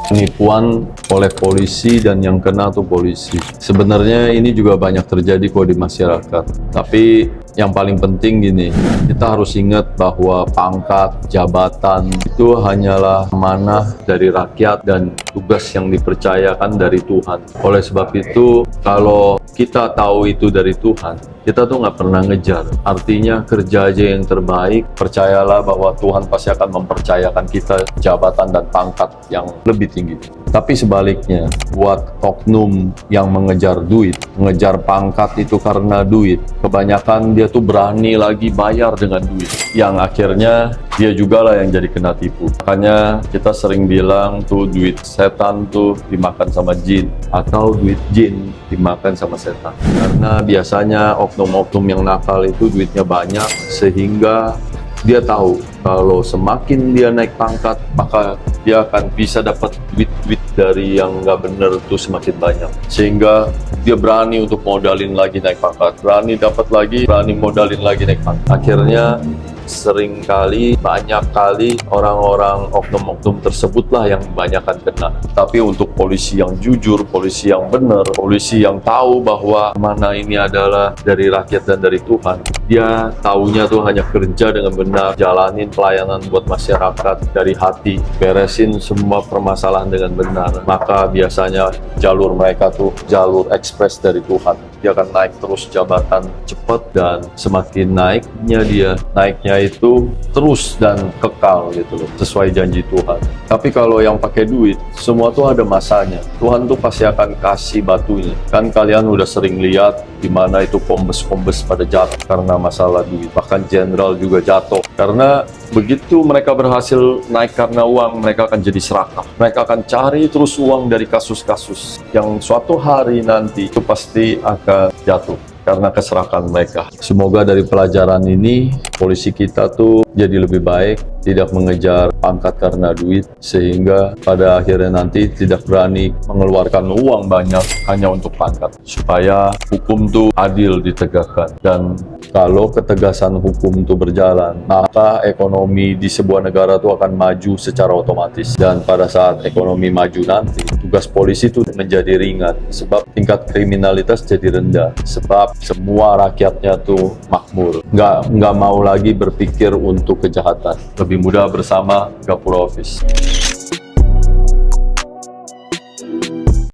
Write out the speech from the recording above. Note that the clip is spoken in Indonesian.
penipuan oleh polisi dan yang kena tuh polisi. Sebenarnya ini juga banyak terjadi kok di masyarakat. Tapi yang paling penting gini, kita harus ingat bahwa pangkat, jabatan itu hanyalah amanah dari rakyat dan tugas yang dipercayakan dari Tuhan. Oleh sebab itu, kalau kita tahu itu dari Tuhan, kita tuh nggak pernah ngejar. Artinya kerja aja yang terbaik, percayalah bahwa Tuhan pasti akan mempercayakan kita jabatan dan pangkat yang lebih tinggi. Tapi sebaliknya, buat oknum yang mengejar duit, mengejar pangkat itu karena duit, kebanyakan dia tuh berani lagi bayar dengan duit, yang akhirnya dia juga lah yang jadi kena tipu. Makanya kita sering bilang tuh duit setan tuh dimakan sama jin, atau duit jin dimakan sama setan. Karena biasanya oknum-oknum yang nakal itu duitnya banyak, sehingga dia tahu kalau semakin dia naik pangkat, maka dia akan bisa dapat duit-duit dari yang nggak bener tuh semakin banyak. Sehingga dia berani untuk modalin lagi naik pangkat, berani dapat lagi, berani modalin lagi naik pangkat. Akhirnya banyak kali orang-orang oknum-oknum tersebutlah yang kebanyakan kena. Tapi untuk polisi yang jujur, polisi yang benar, polisi yang tahu bahwa mana ini adalah dari rakyat dan dari Tuhan, dia taunya tuh hanya kerja dengan benar, jalanin pelayanan buat masyarakat dari hati, beresin semua permasalahan dengan benar, maka biasanya jalur mereka tuh jalur ekspres dari Tuhan. Dia akan naik terus jabatan cepat, dan semakin naiknya itu terus dan kekal gitu loh, sesuai janji Tuhan. Tapi kalau yang pakai duit, semua tuh ada masanya. Tuhan tuh pasti akan kasih batunya. Kan kalian udah sering lihat di mana itu kombes-kombes pada jatuh karena masalah duit. Bahkan jenderal juga jatuh. Karena begitu mereka berhasil naik karena uang, mereka akan jadi serakah. Mereka akan cari terus uang dari kasus-kasus yang suatu hari nanti itu pasti akan jatuh karena keserakahan mereka. Semoga dari pelajaran ini, polisi kita tuh jadi lebih baik, tidak mengejar pangkat karena duit, sehingga pada akhirnya nanti tidak berani mengeluarkan uang banyak hanya untuk pangkat, supaya hukum tuh adil ditegakkan. Dan kalau ketegasan hukum itu berjalan, maka ekonomi di sebuah negara itu akan maju secara otomatis. Dan pada saat ekonomi maju nanti, tugas polisi itu menjadi ringan, sebab tingkat kriminalitas jadi rendah, sebab semua rakyatnya tuh makmur, nggak mau lagi berpikir untuk kejahatan, lebih mudah bersama Gapura Office.